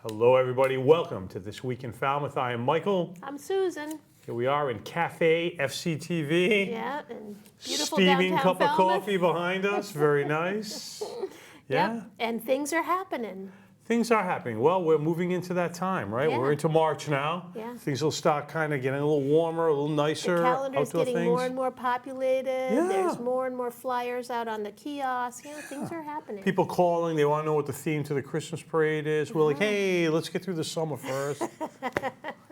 Hello, everybody. Welcome to This Week in Falmouth. I am Michael. I'm Susan. Here we are in Cafe FCTV. Yeah, and beautiful Steaming downtown cup of Falmouth. coffee behind us. Very nice. Yeah. Yep, and things are happening. Things are happening. Well, we're moving into that time, right? Yeah. We're into March now. Yeah. Things will start kind of getting a little warmer, a little nicer. The calendar's outdoor getting things. more and more populated. Yeah. There's more and more flyers out on the kiosks. Yeah, things are happening. People calling, they want to know what the theme to the Christmas parade is. We're like, hey, let's get through the summer first.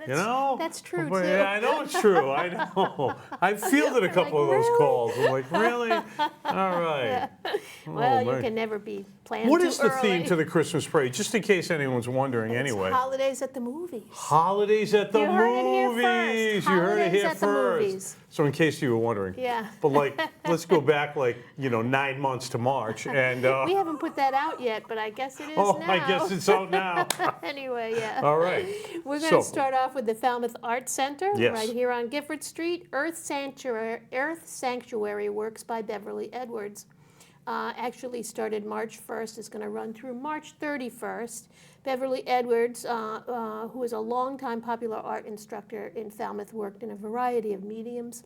You know? That's true, But, too. yeah, I know it's true. I know. I've fielded a couple of those really? calls. I'm like, really? All right. Well, you man. can never be planned What too is the theme early. to the Christmas parade? Just in case anyone's wondering, It's anyway. holidays at the movies. Holidays at the You heard it here movies. first. You heard it Holidays here at the first. movies. So in case you were wondering. Yeah. But like, let's go back 9 months to March, and We haven't put that out yet, but I guess it is oh, now. I guess it's out now. Anyway, yeah. All right. We're going So- to start off with the Falmouth Arts Center, Yes. right here on Gifford Street. Earth Sanctuary Works by Beverly Edwards. Actually started March 1st. It's going to run through March 31st. Beverly Edwards, who is a longtime popular art instructor in Falmouth, worked in a variety of mediums.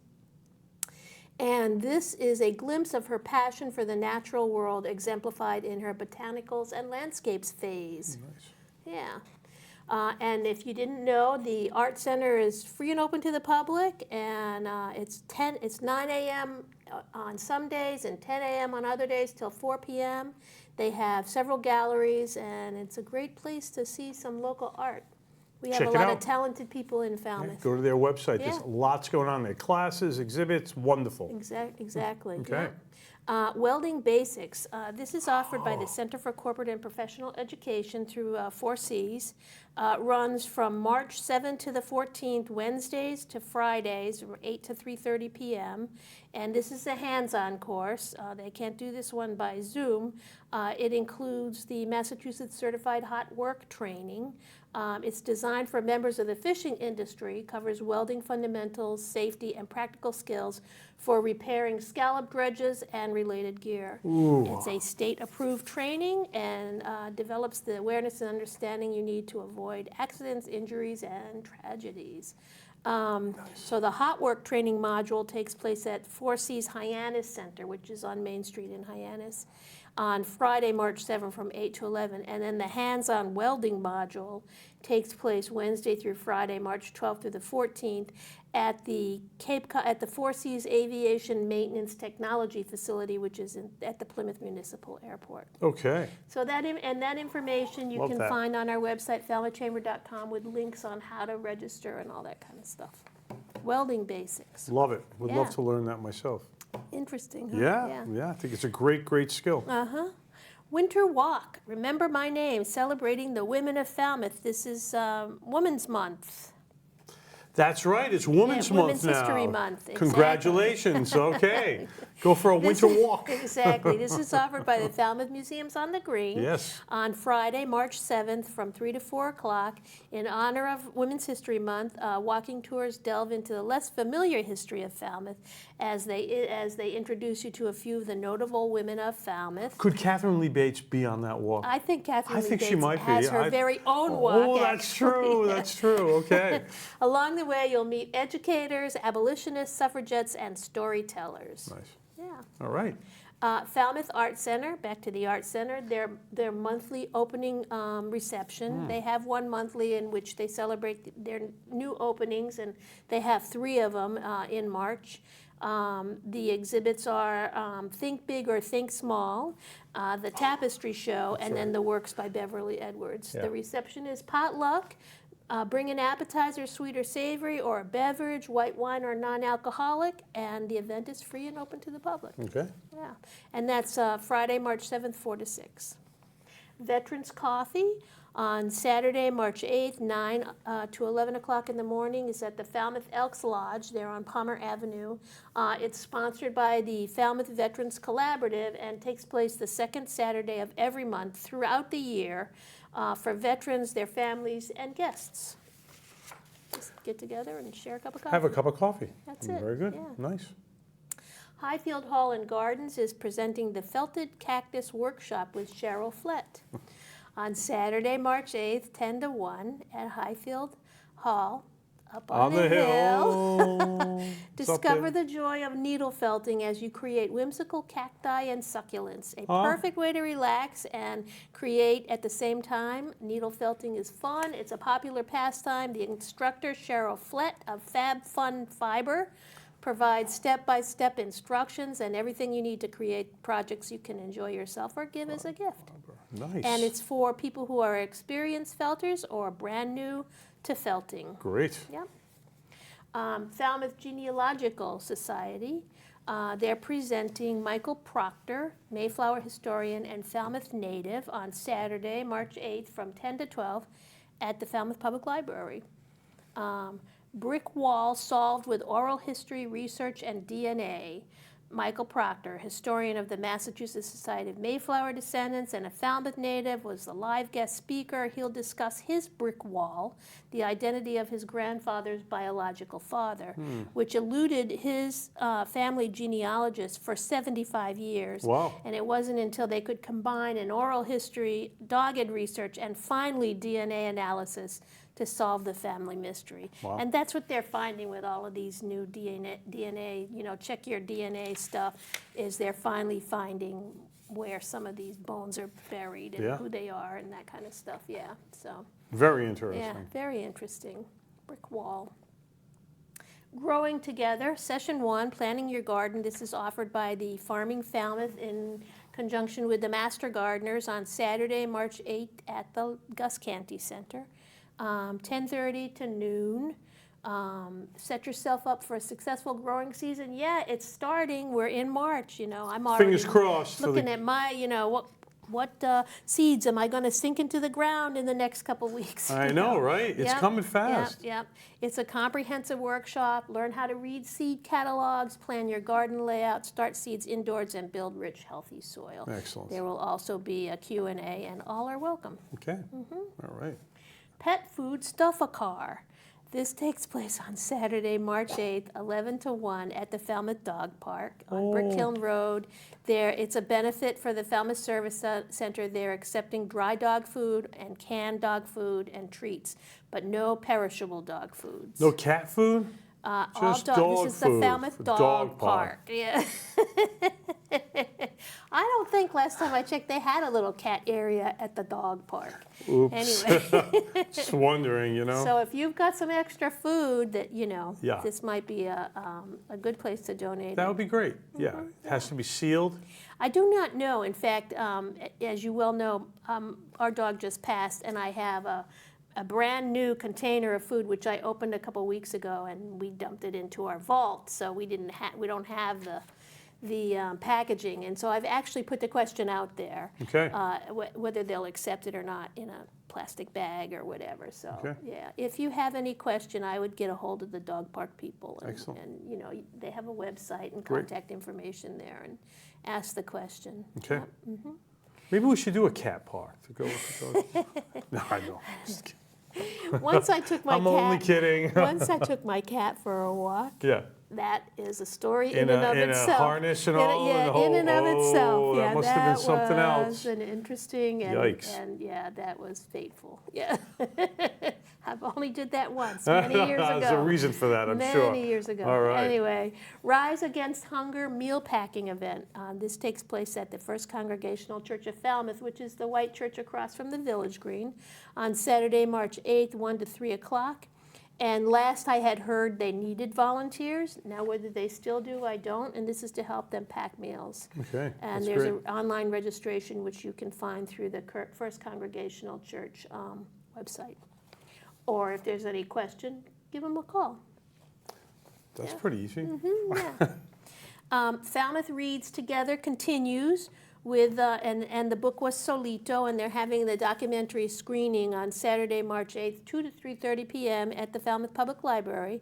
And this is a glimpse of her passion for the natural world exemplified in her botanicals and landscapes phase. Nice. Yeah. And if you didn't know, the Art Center is free and open to the public, and it's 9 a.m. on some days and 10 a.m. on other days till 4 p.m. They have several galleries, and it's a great place to see some local art. We have Check a it lot out. of talented people in Falmouth. Go to their website. Yeah. There's lots going on there. Classes, exhibits, wonderful. Exactly. Okay. Yeah. Welding Basics. This is offered by the Center for Corporate and Professional Education through 4Cs. Runs from March 7th to the 14th, Wednesdays to Fridays, 8 to 3:30 p.m. And this is a hands-on course. They can't do this one by Zoom. It includes the Massachusetts Certified Hot Work Training. It's designed for members of the fishing industry, covers welding fundamentals, safety, and practical skills for repairing scallop dredges and related gear. Ooh. It's a state-approved training and develops the awareness and understanding you need to avoid accidents, injuries, and tragedies. So the hot work training module takes place at 4C's Hyannis Center, which is on Main Street in Hyannis, on Friday, March 7th from 8 to 11. And then the hands-on welding module takes place Wednesday through Friday, March 12th through the 14th at the Cape Cod, at the 4C's Aviation Maintenance Technology Facility, which is at the Plymouth Municipal Airport. Okay. So that information you Love can that. find on our website, falmouthchamber.com, with links on how to register and all that kind of stuff. Welding basics. Love it. Would love Yeah. to learn that myself. Interesting, huh? Yeah. I think it's a great skill. Winter Walk. Remember my name. Celebrating the women of Falmouth. This is Women's Month. That's right. It's Women's Month Women's now. History Month, exactly. Congratulations. Okay. Go for a winter walk. Exactly. This is offered by the Falmouth Museums on the Green. Yes. On Friday, March 7th from 3 to 4 o'clock. In honor of Women's History Month, walking tours delve into the less familiar history of Falmouth as they introduce you to a few of the notable women of Falmouth. Could Catherine Lee Bates be on that walk? I think Catherine I Lee think Bates she might be. has her very own walk. Oh, that's actually. true. That's true. Okay. Along the way, you'll meet educators, abolitionists, suffragettes, and storytellers. Nice. Yeah. All right. Falmouth Art Center, back to the Art Center, their monthly opening reception. They have one monthly in which they celebrate their new openings, and they have 3 of them in March. The exhibits are Think Big or Think Small, the Tapestry Show, and then the works by Beverly Edwards. Yeah. The reception is potluck. Bring an appetizer, sweet or savory, or a beverage, white wine or non-alcoholic, and the event is free and open to the public. Okay. Yeah, and that's Friday, March 7th, 4 to 6. Veterans Coffee on Saturday, March 8th, 9 to 11 o'clock in the morning is at the Falmouth Elks Lodge. They're on Palmer Avenue. It's sponsored by the Falmouth Veterans Collaborative and takes place the second Saturday of every month throughout the year for veterans, their families, and guests. Just get together and share a cup of coffee. Have a cup of coffee. That's it. Very good. Yeah. Nice. Highfield Hall and Gardens is presenting the Felted Cactus Workshop with Cheryl Flett. on Saturday, March 8th, 10 to 1 at Highfield Hall, up On the hill. It's up Discover there. the joy of needle felting as you create whimsical cacti and succulents. A Huh? perfect way to relax and create at the same time. Needle felting is fun. It's a popular pastime. The instructor, Cheryl Flett of Fab Fun Fiber, provides step-by-step instructions and everything you need to create projects you can enjoy yourself or give as a gift. Nice. And it's for people who are experienced felters or brand new to felting. Great. Yep. Falmouth Genealogical Society, they're presenting Michael Proctor, Mayflower historian and Falmouth native, on Saturday, March 8th from 10 to 12 at the Falmouth Public Library. Brick Wall Solved with Oral History, Research, and DNA. Michael Proctor, historian of the Massachusetts Society of Mayflower Descendants and a Falmouth native, was the live guest speaker. He'll discuss his brick wall, the identity of his grandfather's biological father, which eluded his family genealogist for 75 years. Wow. And it wasn't until they could combine an oral history, dogged research, and finally DNA analysis to solve the family mystery. Wow. And that's what they're finding with all of these new DNA, check your DNA stuff, is they're finally finding where some of these bones are buried and Yeah. who they are and that kind of stuff, yeah. So, Very interesting. yeah, very interesting. Brick wall. Growing Together, Session 1, Planting Your Garden. This is offered by the Farming Falmouth in conjunction with the Master Gardeners on Saturday, March 8th at the Gus Canty Center. 10:30 to noon. Set yourself up for a successful growing season. Yeah, it's starting. We're in March. I'm already Fingers crossed. for looking the- at my, what seeds am I going to sink into the ground in the next couple weeks? I know, right? It's Yep, coming fast. Yep. It's a comprehensive workshop. Learn how to read seed catalogs, plan your garden layout, start seeds indoors, and build rich, healthy soil. Excellent. There will also be a Q&A, and all are welcome. Okay. All right. Pet Food Stuff-A-Car. This takes place on Saturday, March 8th, 11 to 1 at the Falmouth Dog Park on Brick Kiln Road. It's a benefit for the Falmouth Service Center. They're accepting dry dog food and canned dog food and treats, but no perishable dog foods. No cat food? All Just dog. dog This is the food. Falmouth The Dog, dog Park. park. Yeah. I don't think last time I checked they had a little cat area at the dog park. Oops. Anyway. Just wondering, So if you've got some extra food that, Yeah. this might be a good place to donate. That would be great. Yeah. It has to be sealed. I do not know. In fact, as you well know, our dog just passed, and I have a brand new container of food which I opened a couple weeks ago, and we dumped it into our vault. So we don't have the packaging, and so I've actually put the question out there, Okay. whether they'll accept it or not in a plastic bag or whatever. So Okay. yeah, if you have any question, I would get a hold of the dog park people, and, Excellent. and they have a website and Great. contact information there, and ask the question. Okay. Yep. Maybe we should do a cat park to go with the dog. No, I know. Just kidding. Once I took my I'm cat. only kidding. Once I took my cat for a walk. Yeah. That is a story In in and of a itself. harness and all, Yeah, and the whole- in and of itself. oh, that Yeah, must have been something else. was an interesting and, Yikes. and yeah, that was fateful. Yeah, I've only did that once many years ago. There's a reason for that, I'm sure. Many years ago. All right. Anyway, Rise Against Hunger meal packing event. This takes place at the First Congregational Church of Falmouth, which is the white church across from the Village Green, on Saturday, March 8th, 1 to 3 o'clock. And last I had heard they needed volunteers. Now whether they still do, I don't. And this is to help them pack meals. Okay. And that's there's great. an online registration which you can find through the First Congregational Church website. Or if there's any question, give them a call. That's pretty easy. Falmouth Reads Together continues with, and the book was Solito, and they're having the documentary screening on Saturday, March 8th, 2 to 3:30 p.m. at the Falmouth Public Library.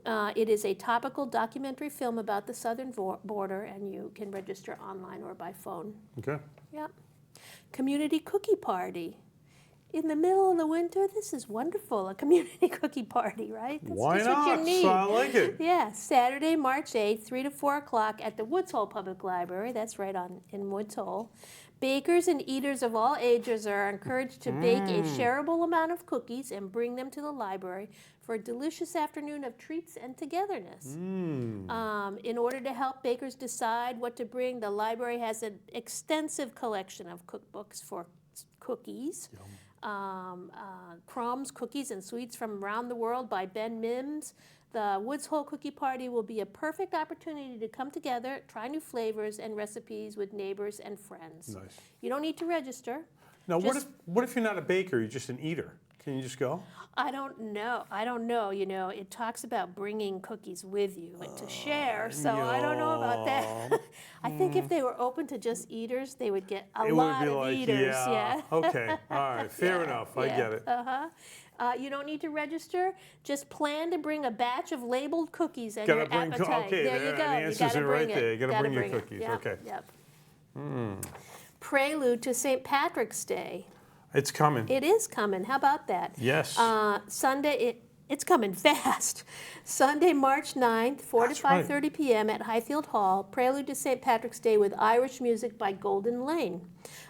It is a topical documentary film about the southern border, and you can register online or by phone. Okay. Yep. Community Cookie Party. In the middle of the winter, this is wonderful, a community cookie party, right? That's Why just not? what you need. So I like it. Yeah, Saturday, March 8th, 3 to 4 o'clock at the Woods Hole Public Library. That's right in Woods Hole. Bakers and eaters of all ages are encouraged to bake a shareable amount of cookies and bring them to the library for a delicious afternoon of treats and togetherness. In order to help bakers decide what to bring, the library has an extensive collection of cookbooks for cookies. Crumbs, Cookies, and Sweets from Around the World by Ben Mims. The Woods Hole Cookie Party will be a perfect opportunity to come together, try new flavors and recipes with neighbors and friends. Nice. You don't need to register. Now, Just- what if you're not a baker, you're just an eater? Can you just go? I don't know. You know, it talks about bringing cookies with you and to share, so I don't know about that. I think if they were open to just eaters, they would get a lot of eaters. Yeah. Okay, all right, fair enough, I get it. You don't need to register. Just plan to bring a batch of labeled cookies and your appetite. Okay, there you go. the answers are right there. You gotta bring your it. cookies, Yep, okay. Yep. Prelude to St. Patrick's Day. It's coming. It is coming. How about that? Yes. Sunday, it's coming fast. Sunday, March 9th, 4 That's to 5:30 p.m. at Highfield Hall, Prelude to St. Patrick's Day with Irish music by Golden Lane.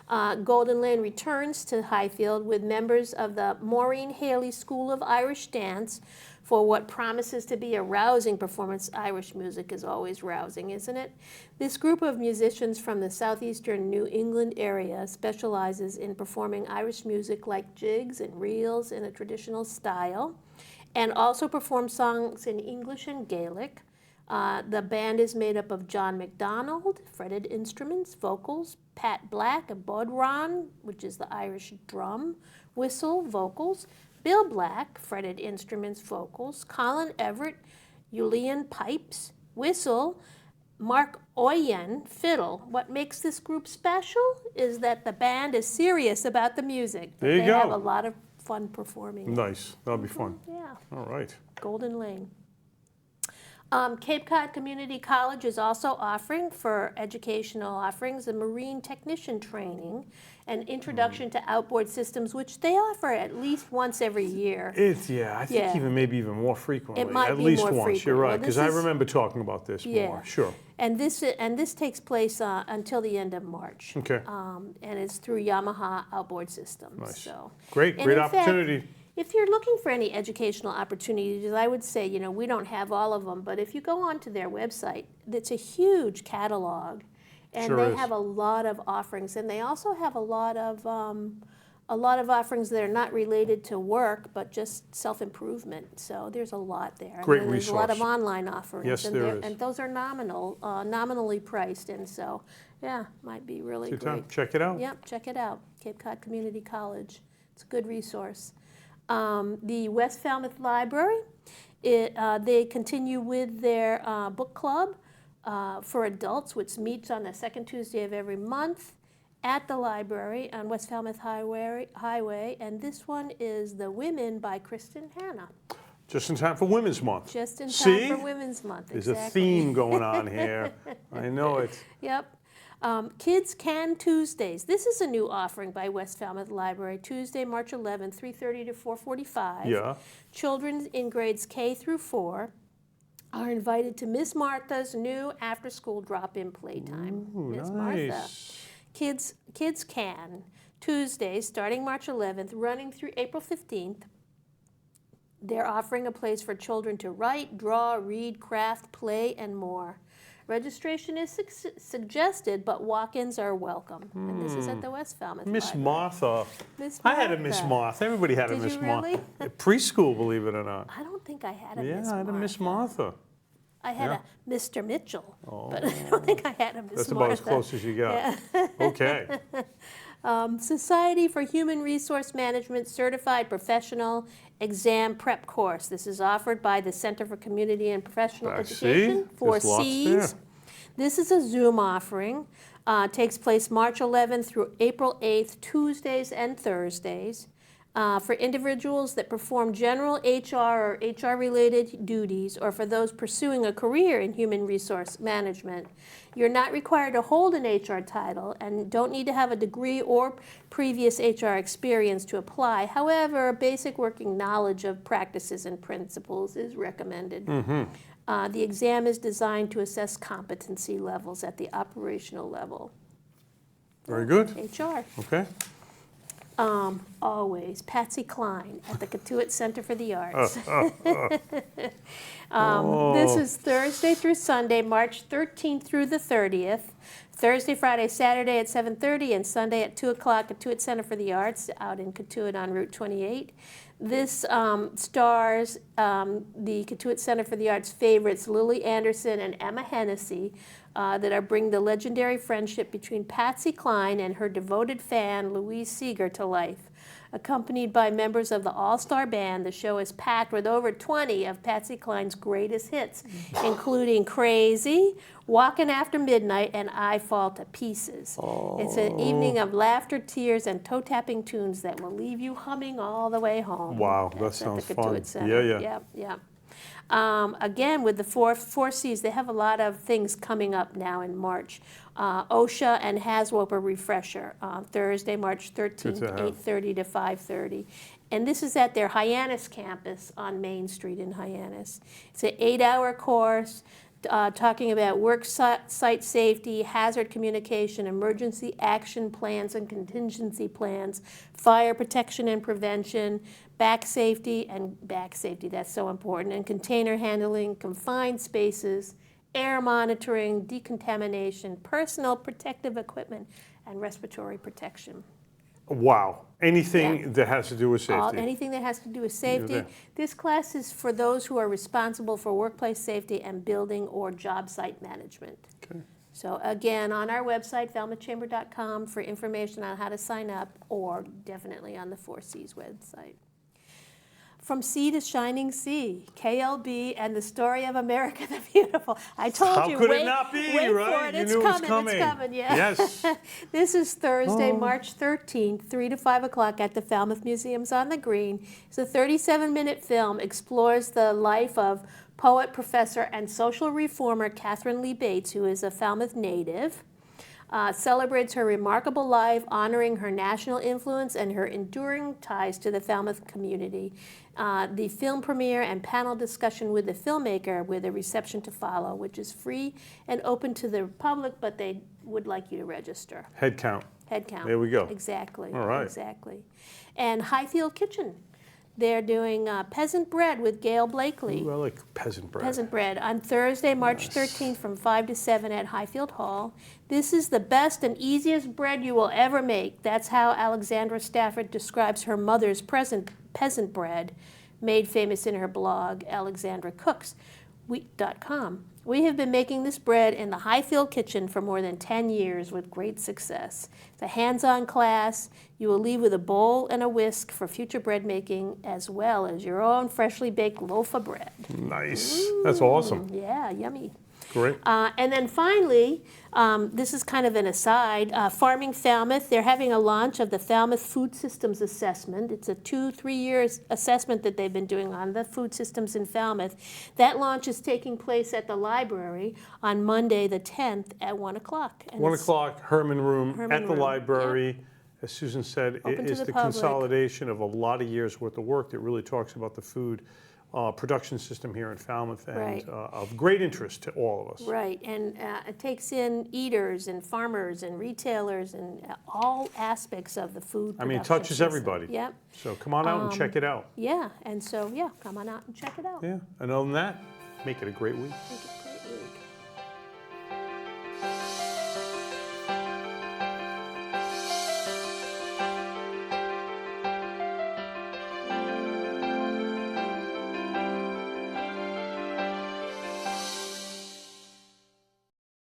Golden Lane returns to Highfield with members of the Maureen Haley School of Irish Dance for what promises to be a rousing performance. Irish music is always rousing, isn't it? This group of musicians from the southeastern New England area specializes in performing Irish music like jigs and reels in a traditional style, and also perform songs in English and Gaelic. The band is made up of John McDonald, fretted instruments, vocals, Pat Black, a bodhrán, which is the Irish drum, whistle, vocals, Bill Black, fretted instruments, vocals, Colin Everett, uilleann, pipes, whistle, Mark Oyen, fiddle. What makes this group special is that the band is serious about the music. There you They go. have a lot of fun performing. Nice, that'll be fun. Yeah. All right. Golden Lane. Cape Cod Community College is also offering for educational offerings a marine technician training and introduction to outboard systems, which they offer at least once every year. I think Yeah. maybe even more frequently. It might At be least more once, frequent. you're Well, right, because this I is- remember talking about this Yeah. more. Sure. And this takes place until the end of March. Okay. And it's through Yamaha Outboard Systems. Nice. So. Great, And great in fact, opportunity. if you're looking for any educational opportunities, I would say, we don't have all of them, but if you go onto their website, it's a huge catalog, and Sure they is. have a lot of offerings, and they also have a lot of offerings that are not related to work, but just self-improvement. So there's a lot there. Great and then there's a lot of resource. online offerings. Yes, and there they're- is. And those are nominally priced, and so, yeah, might be really Good great. time. Check it out. Yep, check it out, Cape Cod Community College. It's a good resource. The West Falmouth Library, they continue with their book club for adults, which meets on the second Tuesday of every month at the library on West Falmouth Highway, and this one is The Women by Kristen Hanna. Just in time for Women's Month. Just in time See? for Women's Month, There's exactly. a theme going on here. I know it. Yep. Kids Can Tuesdays. This is a new offering by West Falmouth Library. Tuesday, March 11th, 3:30 to 4:45. Yeah. Children in grades K through 4 are invited to Miss Martha's new after-school drop-in playtime. Ooh, Miss nice. Martha. Kids Can. Tuesdays, starting March 11th, running through April 15th. They're offering a place for children to write, draw, read, craft, play, and more. Registration is suggested, but walk-ins are welcome. And this is at the West Falmouth Miss Library. Martha. Miss I had a Miss Martha. Martha. Everybody had a Did Miss you Martha. really? Preschool, believe it or not. I don't think I had a Yeah, Miss I had a Miss Martha. I had Yeah. a Mr. Mitchell, but I don't think I had a Miss That's Martha. about as close as you got. Yeah. Okay. Society for Human Resource Management Certified Professional Exam Prep Course. This is offered by the Center for Community and Professional Education, See? 4 There's lots Cs. there. This is a Zoom offering. Takes place March 11th through April 8th, Tuesdays and Thursdays. For individuals that perform general HR or HR-related duties, or for those pursuing a career in human resource management. You're not required to hold an HR title and don't need to have a degree or previous HR experience to apply. However, basic working knowledge of practices and principles is recommended. The exam is designed to assess competency levels at the operational level. Very good. HR. Okay. Always Patsy Cline at the Catuit Center for the Arts. Oh. This is Thursday through Sunday, March 13th through the 30th. Thursday, Friday, Saturday at 7:30, and Sunday at 2 o'clock at Catuit Center for the Arts out in Catuit on Route 28. This stars the Catuit Center for the Arts favorites Lily Anderson and Emma Hennessy that bring the legendary friendship between Patsy Cline and her devoted fan Louise Seeger to life. Accompanied by members of the All-Star Band, the show is packed with over 20 of Patsy Cline's greatest hits, including Crazy, Walkin' After Midnight, and I Fall to Pieces. It's an evening of laughter, tears, and toe-tapping tunes that will leave you humming all the way home. Wow, that That's sounds at the Catuit fun. Center. Yeah. Yep. Again, with the four Cs, they have a lot of things coming up now in March. OSHA and HAZWOPA refresher on Thursday, March 13th, 8:30 to 5:30. And this is at their Hyannis campus on Main Street in Hyannis. It's an 8-hour course talking about work site safety, hazard communication, emergency action plans and contingency plans, fire protection and prevention, back safety, that's so important, and container handling, confined spaces, air monitoring, decontamination, personal protective equipment, and respiratory protection. Wow. Anything that has to do with safety. Anything that has to do with safety. there. This class is for those who are responsible for workplace safety and building or job site management. Okay. So again, on our website, falmouthchamber.com, for information on how to sign up, or definitely on the 4Cs website. From Sea to Shining Sea, KLB and the Story of America the Beautiful. I told How you, could wait, it not be, wait right? for it. You It's knew it was coming, it's coming. coming, yeah. Yes. This is Thursday, March 13th, 3 to 5 o'clock at the Falmouth Museums on the Green. It's a 37-minute film, explores the life of poet, professor, and social reformer Catherine Lee Bates, who is a Falmouth native. Celebrates her remarkable life, honoring her national influence and her enduring ties to the Falmouth community. The film premiere and panel discussion with the filmmaker with a reception to follow, which is free and open to the public, but they would like you to register. Head count. Head count. There we go. Exactly. All right. Exactly. And Highfield Kitchen. They're doing peasant bread with Gail Blakely. Ooh, I like peasant bread. Peasant bread on Thursday, March 13th from 5 to 7 at Highfield Hall. This is the best and easiest bread you will ever make. That's how Alexandra Stafford describes her mother's peasant bread, made famous in her blog, alexandracooks.com. We have been making this bread in the Highfield kitchen for more than 10 years with great success. It's a hands-on class. You will leave with a bowl and a whisk for future bread making, as well as your own freshly baked loaf of bread. Nice. That's awesome. Yeah, yummy. Great. And then finally, this is kind of an aside, Farming Falmouth, they're having a launch of the Falmouth Food Systems Assessment. It's a 2-3 year assessment that they've been doing on the food systems in Falmouth. That launch is taking place at the library on Monday the 10th at 1 o'clock. 1 o'clock, Herman Room Herman at the Room, library. As Susan said, Open it to is the the public. consolidation of a lot of years' worth of work that really talks about the food production system here in Falmouth, and Right. Of great interest to all of us. Right, and it takes in eaters and farmers and retailers and all aspects of the food I mean, it production touches system. everybody. Yep. So come on out and check it out. Yeah, and so, yeah, come on out and check it out. Yeah, and other than that, make it a great week. Thank you.